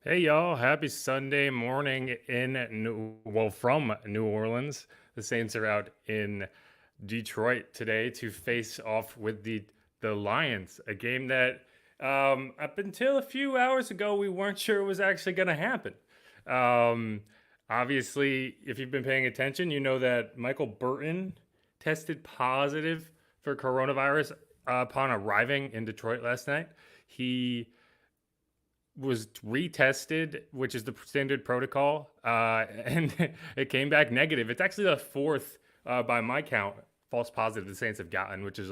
Hey y'all, happy Sunday morning from New Orleans. The Saints are out in Detroit today to face off with the Lions, a game that up until a few hours ago we weren't sure was actually going to happen. Um, Obviously, if you've been paying attention, you know that Michael Burton tested positive for coronavirus upon arriving in Detroit last night. He was retested, which is the standard protocol, and it came back negative. It's actually the fourth, by my count, false positive the Saints have gotten, which is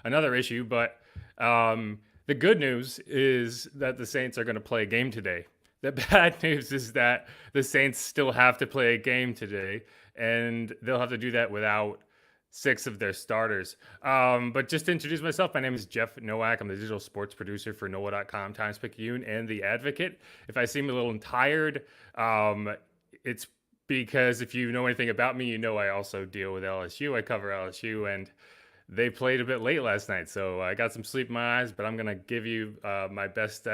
another issue. But the good news is that the Saints are going to play a game today. The bad news is that the Saints still have to play a game today, and they'll have to do that without six of their starters. But just to introduce myself, my name is Jeff Nowak. I'm the digital sports producer for NOLA.com, Times-Picayune, and The Advocate. If I seem a little tired, it's because if you know anything about me, you know I also deal with LSU. I cover LSU, and they played a bit late last night, so I got some sleep in my eyes. But I'm gonna give you my best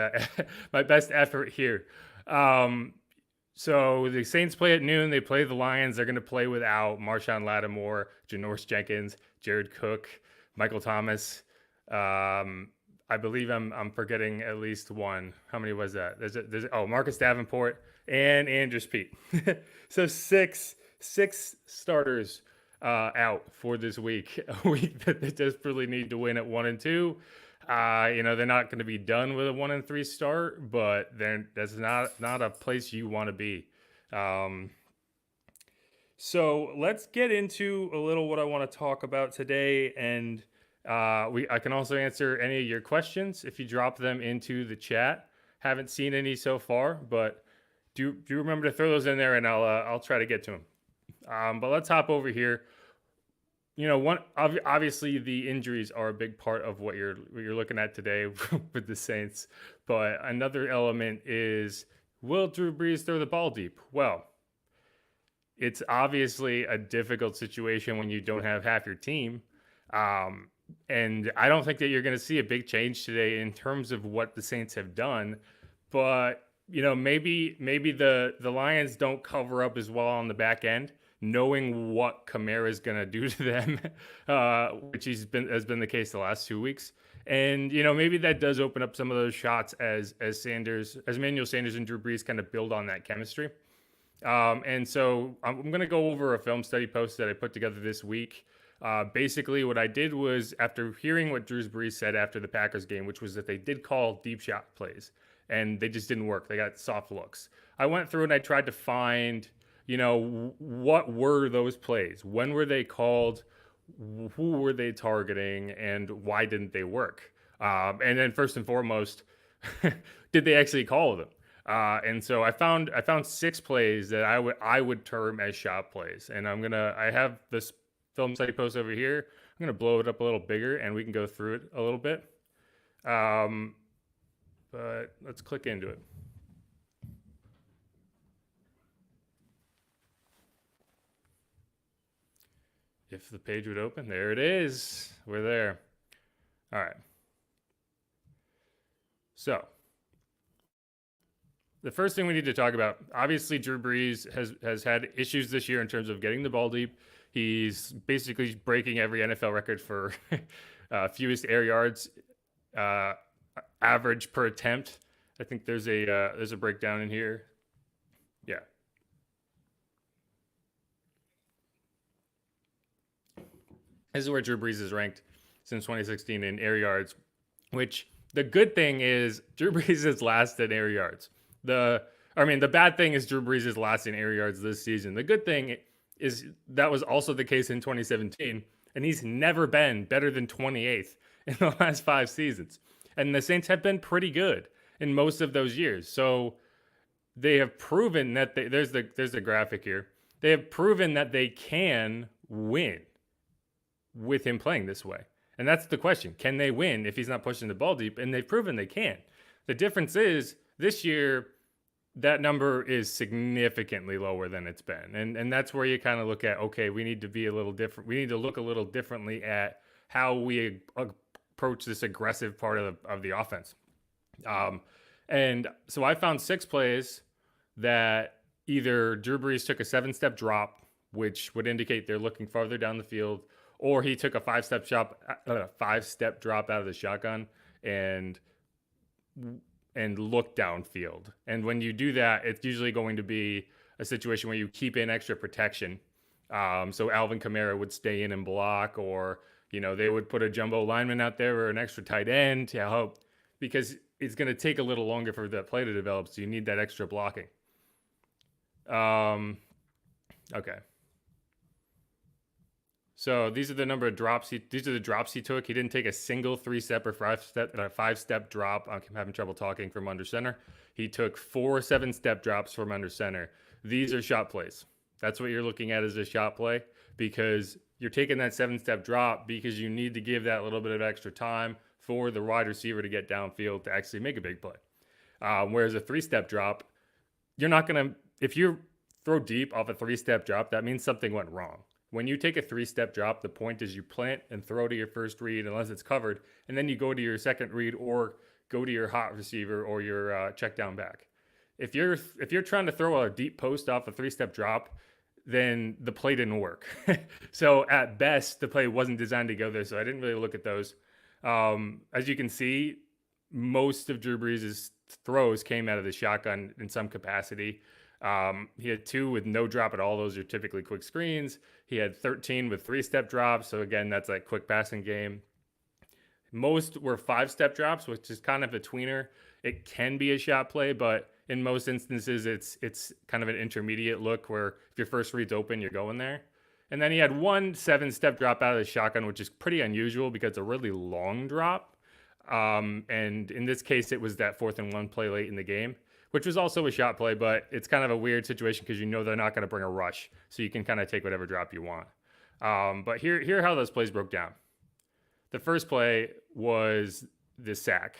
my best effort here. Um, so the Saints play at noon. They play the Lions. They're going to play without Marshawn Lattimore, Janoris Jenkins, Jared Cook, Michael Thomas. I believe I'm forgetting at least one. How many was that? There's Marcus Davenport and Andrews Pete. So six starters out for this week. A week that they desperately need to win at 1-2. They're not going to be done with a 1-3 start, but that's not a place you want to be. Um, so let's get into a little what I want to talk about today, and I can also answer any of your questions if you drop them into the chat. Haven't seen any so far, but do remember to throw those in there, and I'll try to get to them. But let's hop over here. Obviously the injuries are a big part of what you're looking at today with the Saints, but another element is, will Drew Brees throw the ball deep? Well, it's obviously a difficult situation when you don't have half your team. And I don't think that you're going to see a big change today in terms of what the Saints have done, but maybe the Lions don't cover up as well on the back end, knowing what Kamara is going to do to them, which has been the case the last 2 weeks. And maybe that does open up some of those shots as Emmanuel Sanders and Drew Brees kind of build on that chemistry. And so I'm going to go over a film study post that I put together this week. Basically, what I did was, after hearing what Drew Brees said after the Packers game, which was that they did call deep shot plays and they just didn't work. They got soft looks. I went through and I tried to find, what were those plays? When were they called? Who were they targeting? And why didn't they work? And then first and foremost, did they actually call them? And so I found six plays that I would term as shot plays, and I have this film study post over here. I'm gonna blow it up a little bigger, and we can go through it a little bit. But let's click into it. If the page would open, there it is. We're there. All right. So the first thing we need to talk about, obviously, Drew Brees has had issues this year in terms of getting the ball deep. He's basically breaking every NFL record for fewest air yards, average per attempt. I think there's a breakdown in here. Yeah. This is where Drew Brees is ranked since 2016 in air yards, which the good thing is Drew Brees is last in air yards. The bad thing is Drew Brees is last in air yards this season. The good thing is that was also the case in 2017, and he's never been better than 28th in the last 5 seasons. And the Saints have been pretty good in most of those years. So they have proven that there's the graphic here. They have proven that they can win with him playing this way. And that's the question. Can they win if he's not pushing the ball deep? And they've proven they can. The difference is this year, that number is significantly lower than it's been. And that's where you kind of look at, okay, we need to be a little different. We need to look a little differently at how we approach this aggressive part of the offense. And so I found 6 plays that either Drew Brees took a 7-step drop, which would indicate they're looking farther down the field, or he took a 5-step drop out of the shotgun and look downfield. And when you do that, it's usually going to be a situation where you keep in extra protection. So Alvin Kamara would stay in and block, or they would put a jumbo lineman out there or an extra tight end to help, because it's going to take a little longer for that play to develop. So you need that extra blocking. Okay. So these are the number of drops. These are the drops he took. He didn't take a single 3-step or 5-step drop. I'm having trouble talking from under center. He took 4 7-step drops from under center. These are shot plays. That's what you're looking at as a shot play, because you're taking that 7-step drop because you need to give that little bit of extra time for the wide receiver to get downfield to actually make a big play. Whereas a 3-step drop, you're not going to, if you throw deep off a 3-step drop, that means something went wrong. When you take a 3-step drop, the point is you plant and throw to your first read unless it's covered, and then you go to your second read or go to your hot receiver or your check down back. If you're trying to throw a deep post off a 3-step drop, then the play didn't work. So at best, the play wasn't designed to go there. So I didn't really look at those. As you can see, most of Drew Brees' throws came out of the shotgun in some capacity. He had 2 with no drop at all. Those are typically quick screens. He had 13 with 3-step drops. So again, that's like quick passing game. Most were 5-step drops, which is kind of a tweener. It can be a shot play, but in most instances, it's kind of an intermediate look where if your first read's open, you're going there. And then he had 1 7-step drop out of the shotgun, which is pretty unusual because it's a really long drop. And in this case, it was that 4th and 1 play late in the game, which was also a shot play, but it's kind of a weird situation because they're not going to bring a rush. So you can kind of take whatever drop you want. But here are how those plays broke down. The first play was the sack,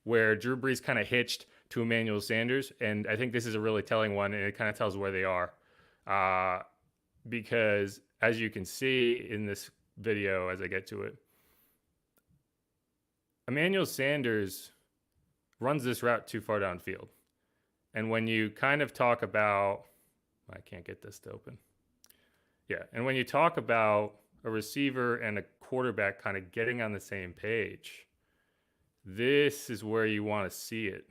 where Drew Brees kind of hitched to Emmanuel Sanders. And I think this is a really telling one, and it kind of tells where they are. Because as you can see in this video, as I get to it, Emmanuel Sanders runs this route too far downfield. And when you kind of talk about, I can't get this to open. Yeah. And when you talk about a receiver and a quarterback kind of getting on the same page, this is where you want to see it,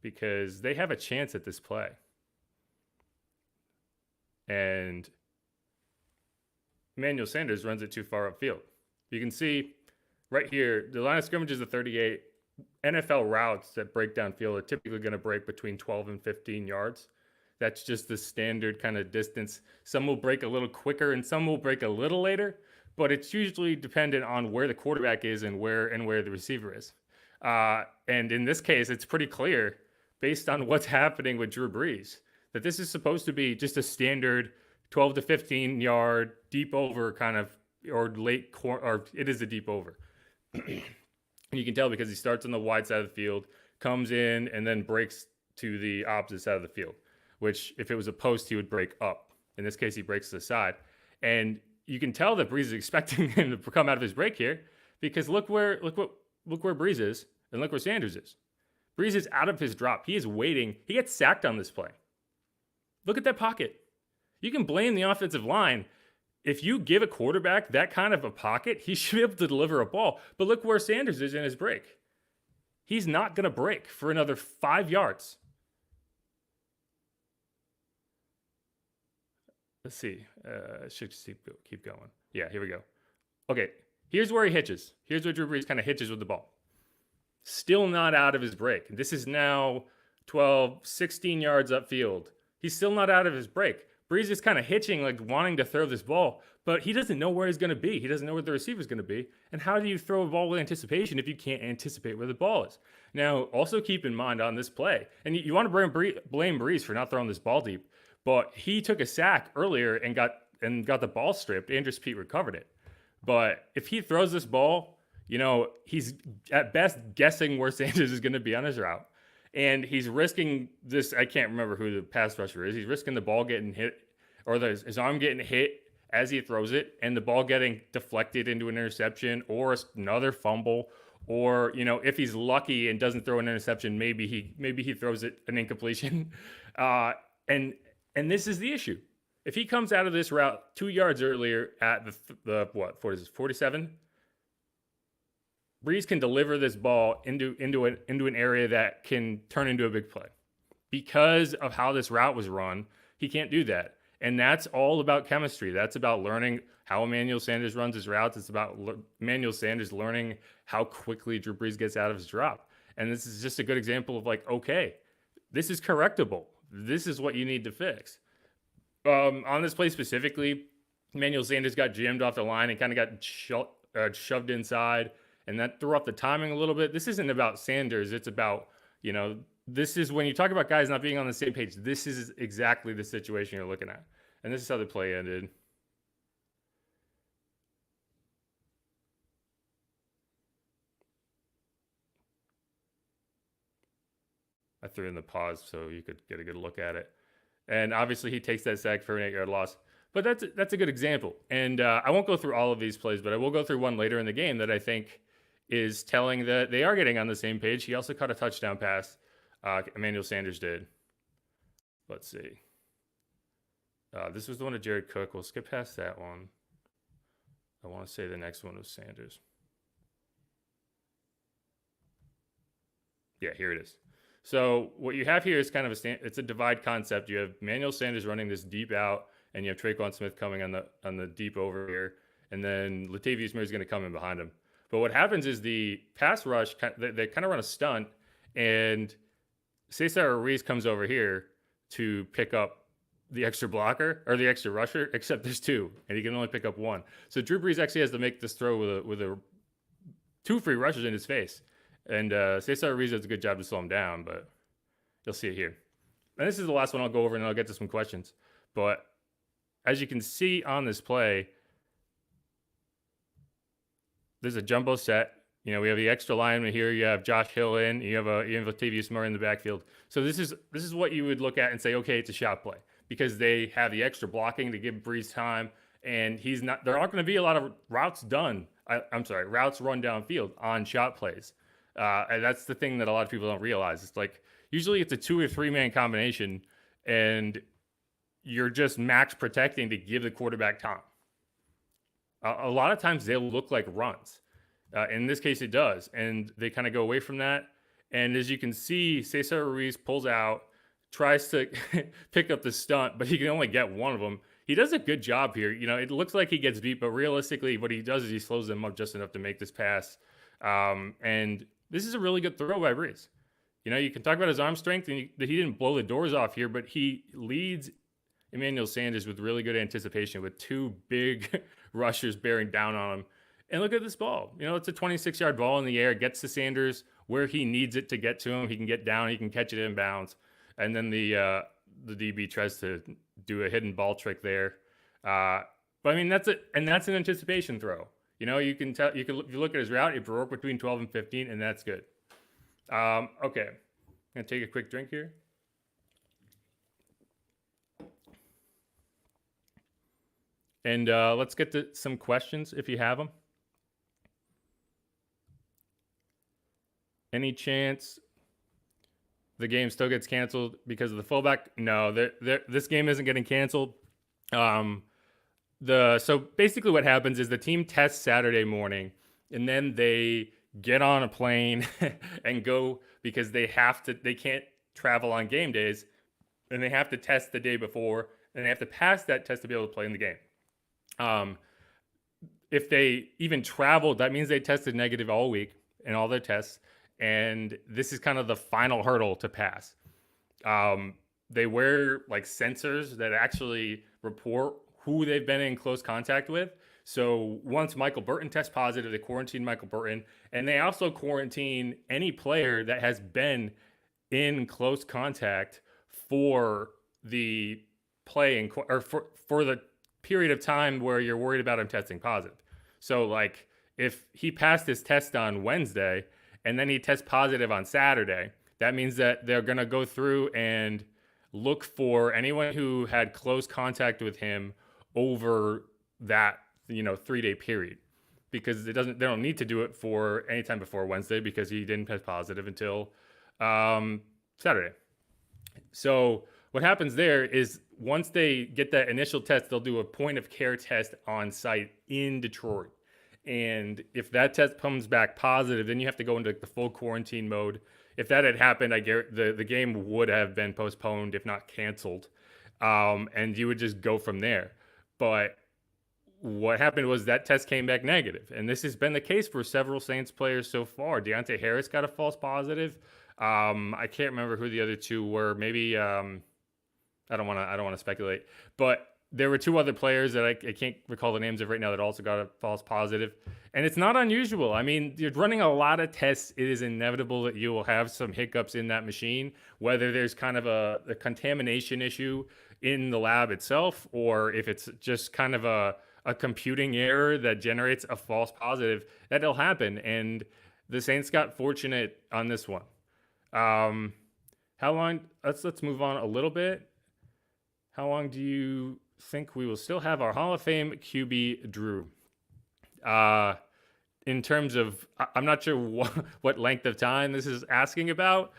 because they have a chance at this play. And Emmanuel Sanders runs it too far upfield. You can see right here, the line of scrimmage is a 38. NFL routes that break downfield are typically going to break between 12 and 15 yards. That's just the standard kind of distance. Some will break a little quicker and some will break a little later, but it's usually dependent on where the quarterback is and where the receiver is. And in this case, it's pretty clear based on what's happening with Drew Brees that this is supposed to be just a standard 12 to 15 yard deep over kind of, or late or it is a deep over. And you can tell because he starts on the wide side of the field, comes in, and then breaks to the opposite side of the field, which if it was a post, he would break up. In this case, he breaks to the side. And you can tell that Brees is expecting him to come out of his break here, because look where Brees is and look where Sanders is. Brees is out of his drop. He is waiting. He gets sacked on this play. Look at that pocket. You can blame the offensive line. If you give a quarterback that kind of a pocket, he should be able to deliver a ball. But look where Sanders is in his break. He's not going to break for another 5 yards. Let's see. Should just keep going. Yeah, here we go. Okay, here's where he hitches. Here's where Drew Brees kind of hitches with the ball. Still not out of his break. This is now 12, 16 yards upfield. He's still not out of his break. Brees is kind of hitching, like wanting to throw this ball, but he doesn't know where he's going to be. He doesn't know where the receiver's going to be. And how do you throw a ball with anticipation if you can't anticipate where the ball is? Now, also keep in mind on this play, and you want to blame Brees for not throwing this ball deep, but he took a sack earlier and got the ball stripped. Andrews Pete recovered it. But if he throws this ball, he's at best guessing where Sanders is going to be on his route. And he's risking this. I can't remember who the pass rusher is. He's risking the ball getting hit, or his arm getting hit as he throws it, and the ball getting deflected into an interception or another fumble, Or, if he's lucky and doesn't throw an interception, maybe he throws it an incompletion. And this is the issue. If he comes out of this route 2 yards earlier at the what is this, 47, Brees can deliver this ball into an area that can turn into a big play. Because of how this route was run, he can't do that. And that's all about chemistry. That's about learning how Emmanuel Sanders runs his routes. It's about Emmanuel Sanders learning how quickly Drew Brees gets out of his drop. And this is just a good example of like, okay, this is correctable. This is what you need to fix. On this play specifically, Emmanuel Sanders got jammed off the line and kind of got shoved inside, and that threw off the timing a little bit. This isn't about Sanders. It's about, this is when you talk about guys not being on the same page, this is exactly the situation you're looking at. And this is how the play ended. I threw in the pause so you could get a good look at it. And obviously he takes that sack for an 8-yard loss. But that's a good example. And I won't go through all of these plays, but I will go through one later in the game that I think is telling that they are getting on the same page. He also caught a touchdown pass. Emmanuel Sanders did. Let's see. This was the one of Jared Cook. We'll skip past that one. I want to say the next one was Sanders. Yeah, here it is. So what you have here is kind of it's a divide concept. You have Emmanuel Sanders running this deep out, and you have Traquan Smith coming on the deep over here, and then Latavius Murray's going to come in behind him. But what happens is the pass rush, they kind of run a stunt, and Cesar Ruiz comes over here to pick up the extra blocker or the extra rusher, except there's two, and he can only pick up one. So Drew Brees actually has to make this throw with two free rushers in his face. And Cesar Ruiz does a good job to slow him down, but you'll see it here. And this is the last one I'll go over, and then I'll get to some questions. But as you can see on this play, there's a jumbo set. We have the extra lineman here. You have Josh Hill in. You have Latavius Murray in the backfield. So this is what you would look at and say, okay, it's a shot play, because they have the extra blocking to give Brees time, and there aren't going to be a lot of routes run downfield on shot plays. And that's the thing that a lot of people don't realize. It's like usually it's a 2 or 3 man combination, and you're just max protecting to give the quarterback time. A lot of times they'll look like runs. In this case, it does, and they kind of go away from that. And as you can see, Cesar Ruiz pulls out, tries to pick up the stunt, but he can only get one of them. He does a good job here. It looks like he gets beat, but realistically, what he does is he slows them up just enough to make this pass. And this is a really good throw by Brees. You can talk about his arm strength, and that he didn't blow the doors off here, but he leads Emmanuel Sanders with really good anticipation, with two big rushers bearing down on him. And look at this ball. It's a 26-yard ball in the air. It gets to Sanders where he needs it to get to him. He can get down. He can catch it in bounds. And then the DB tries to do a hidden ball trick there. But I mean, that's an anticipation throw. You can tell. If you look at his route, it broke between 12 and 15, and that's good. Okay, I'm gonna take a quick drink here. And let's get to some questions if you have them. Any chance the game still gets canceled because of the fullback? No, this game isn't getting canceled. So basically what happens is the team tests Saturday morning, and then they get on a plane and go, because they can't travel on game days, and they have to test the day before, and they have to pass that test to be able to play in the game. If they even traveled, that means they tested negative all week in all their tests, and this is kind of the final hurdle to pass. They wear like sensors that actually report who they've been in close contact with. So once Michael Burton tests positive, they quarantine Michael Burton, and they also quarantine any player that has been in close contact for the play or for the period of time where you're worried about him testing positive. So like if he passed his test on Wednesday and then he tests positive on Saturday, that means that they're going to go through and look for anyone who had close contact with him over that 3-day period, because they don't need to do it for any time before Wednesday because he didn't test positive until Saturday. So what happens there is once they get that initial test, they'll do a point of care test on site in Detroit. And if that test comes back positive, then you have to go into the full quarantine mode. If that had happened, I guarantee the game would have been postponed, if not canceled. And you would just go from there. But what happened was that test came back negative. And this has been the case for several Saints players so far. Deontay Harris got a false positive. I can't remember who the other two were. Maybe I don't want to speculate, but there were two other players that I can't recall the names of right now that also got a false positive. And it's not unusual. I mean, you're running a lot of tests. It is inevitable that you will have some hiccups in that machine, whether there's kind of a contamination issue in the lab itself, or if it's just kind of a computing error that generates a false positive. That'll happen. And the Saints got fortunate on this one. How long? Let's move on a little bit. How long do you think we will still have our Hall of Fame QB Drew? In terms of, I'm not sure what length of time this is asking about.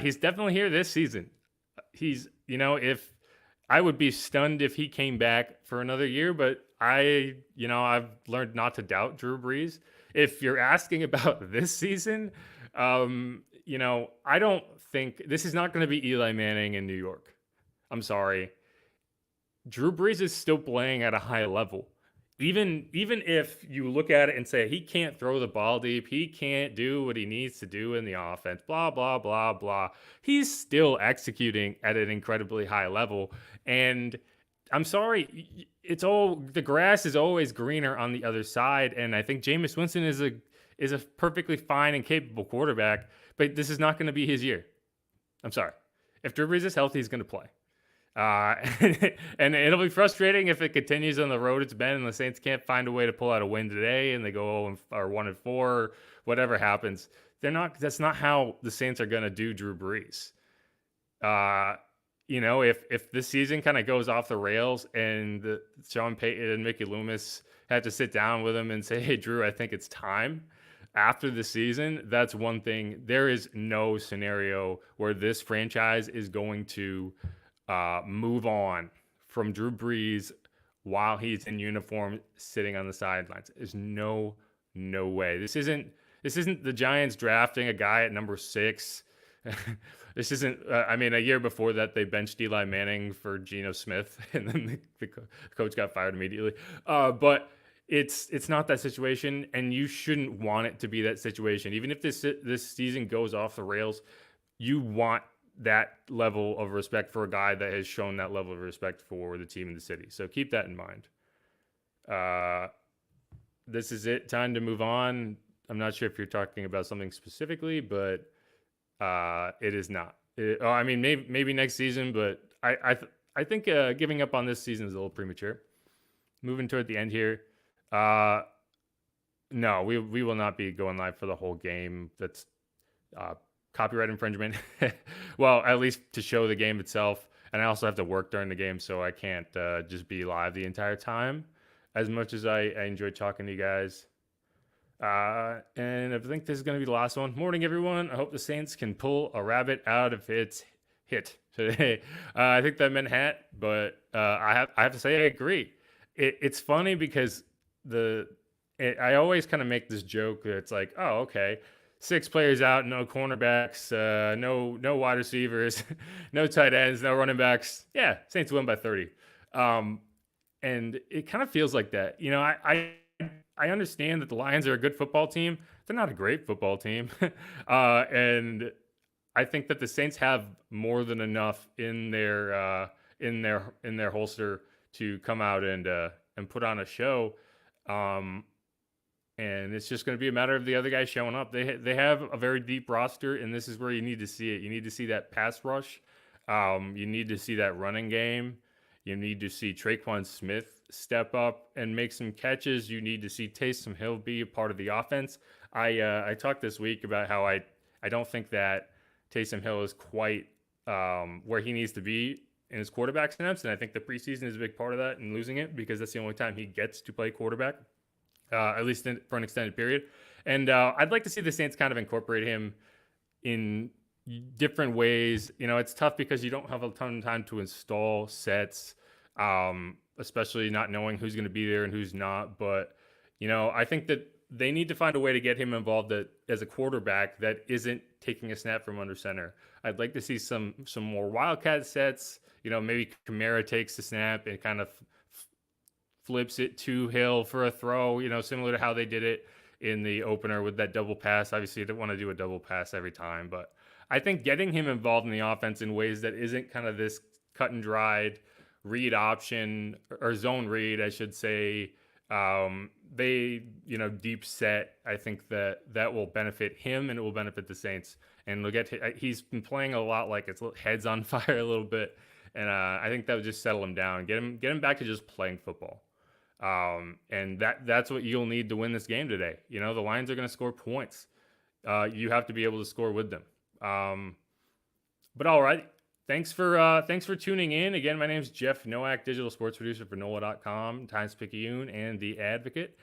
He's definitely here this season. He's, if I would be stunned if he came back for another year, but I've learned not to doubt Drew Brees. If you're asking about this season, I don't think this is not going to be Eli Manning in New York. I'm sorry. Drew Brees is still playing at a high level. Even if you look at it and say he can't throw the ball deep, he can't do what he needs to do in the offense, blah, blah, blah, blah. He's still executing at an incredibly high level. And I'm sorry, the grass is always greener on the other side. And I think Jameis Winston is a perfectly fine and capable quarterback, but this is not going to be his year. I'm sorry. If Drew Brees is healthy, he's going to play. And it'll be frustrating if it continues on the road it's been and the Saints can't find a way to pull out a win today and they go 1-4, whatever happens. That's not how the Saints are going to do Drew Brees. If this season kind of goes off the rails and Sean Payton and Mickey Loomis have to sit down with him and say, hey, Drew, I think it's time. After the season, that's one thing. There is no scenario where this franchise is going to move on from Drew Brees while he's in uniform sitting on the sidelines. There's no way. This isn't the Giants drafting a guy at number 6. This isn't a year before that they benched Eli Manning for Geno Smith and then the coach got fired immediately. But it's not that situation, and you shouldn't want it to be that situation. Even if this season goes off the rails, you want that level of respect for a guy that has shown that level of respect for the team in the city. So keep that in mind. This is it. Time to move on. I'm not sure if you're talking about something specifically, but it is not. Maybe next season, but I think giving up on this season is a little premature. Moving toward the end here. No, we will not be going live for the whole game. That's copyright infringement. Well, at least to show the game itself. And I also have to work during the game, so I can't just be live the entire time as much as I enjoy talking to you guys. And I think this is going to be the last one. Morning, everyone. I hope the Saints can pull a rabbit out of its hit today. I think that meant hat, but I have to say I agree. It's funny because I always kind of make this joke that it's like, oh, okay, 6 players out, no cornerbacks, no wide receivers, no tight ends, no running backs. Yeah, Saints win by 30. And it kind of feels like that. I understand that the Lions are a good football team. They're not a great football team. And I think that the Saints have more than enough in their holster to come out and put on a show. And it's just going to be a matter of the other guys showing up. They have a very deep roster, and this is where you need to see it. You need to see that pass rush. You need to see that running game. You need to see Traquan Smith step up and make some catches. You need to see Taysom Hill be a part of the offense. I talked this week about how I don't think that Taysom Hill is quite where he needs to be in his quarterback snaps, and I think the preseason is a big part of that and losing it because that's the only time he gets to play quarterback. at least for an extended period. And I'd like to see the Saints kind of incorporate him in different ways. It's tough because you don't have a ton of time to install sets, especially not knowing who's going to be there and who's not. But, I think that they need to find a way to get him involved as a quarterback that isn't taking a snap from under center. I'd like to see some more wildcat sets. Maybe Kamara takes the snap and kind of flips it to Hill for a throw, similar to how they did it in the opener with that double pass. Obviously, you don't want to do a double pass every time, but I think getting him involved in the offense in ways that isn't kind of this cut and dried read option or zone read, I should say, deep set. I think that will benefit him and it will benefit the Saints. And he's been playing a lot like it's heads on fire a little bit, and I think that would just settle him down, get him back to just playing football. And that's what you'll need to win this game today. The Lions are going to score points. You have to be able to score with them. But all right. Thanks for tuning in. Again, my name is Jeff Nowak, digital sports producer for NOLA.com, Times-Picayune, and The Advocate.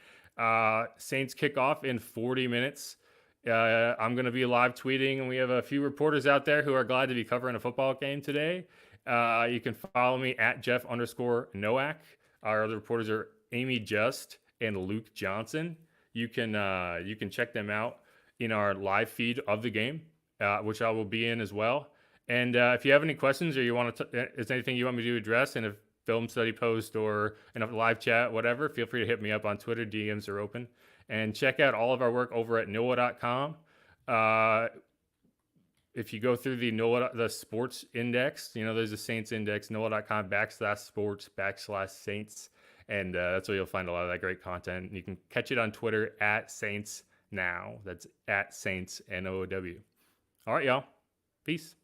Saints kick off in 40 minutes. I'm going to be live tweeting, and we have a few reporters out there who are glad to be covering a football game today. You can follow me at Jeff_Nowak. Our other reporters are Amy Just and Luke Johnson. You can check them out in our live feed of the game, which I will be in as well. And if you have any questions or you want is anything you want me to address in a film study post or in a live chat, whatever, feel free to hit me up on Twitter. DMs are open. And check out all of our work over at NOLA.com. If you go through the sports index, there's a Saints index, NOLA.com /sports/Saints. And that's where you'll find a lot of that great content. And you can catch it on Twitter at Saints Now. That's at Saints NOW. All right, y'all. Peace.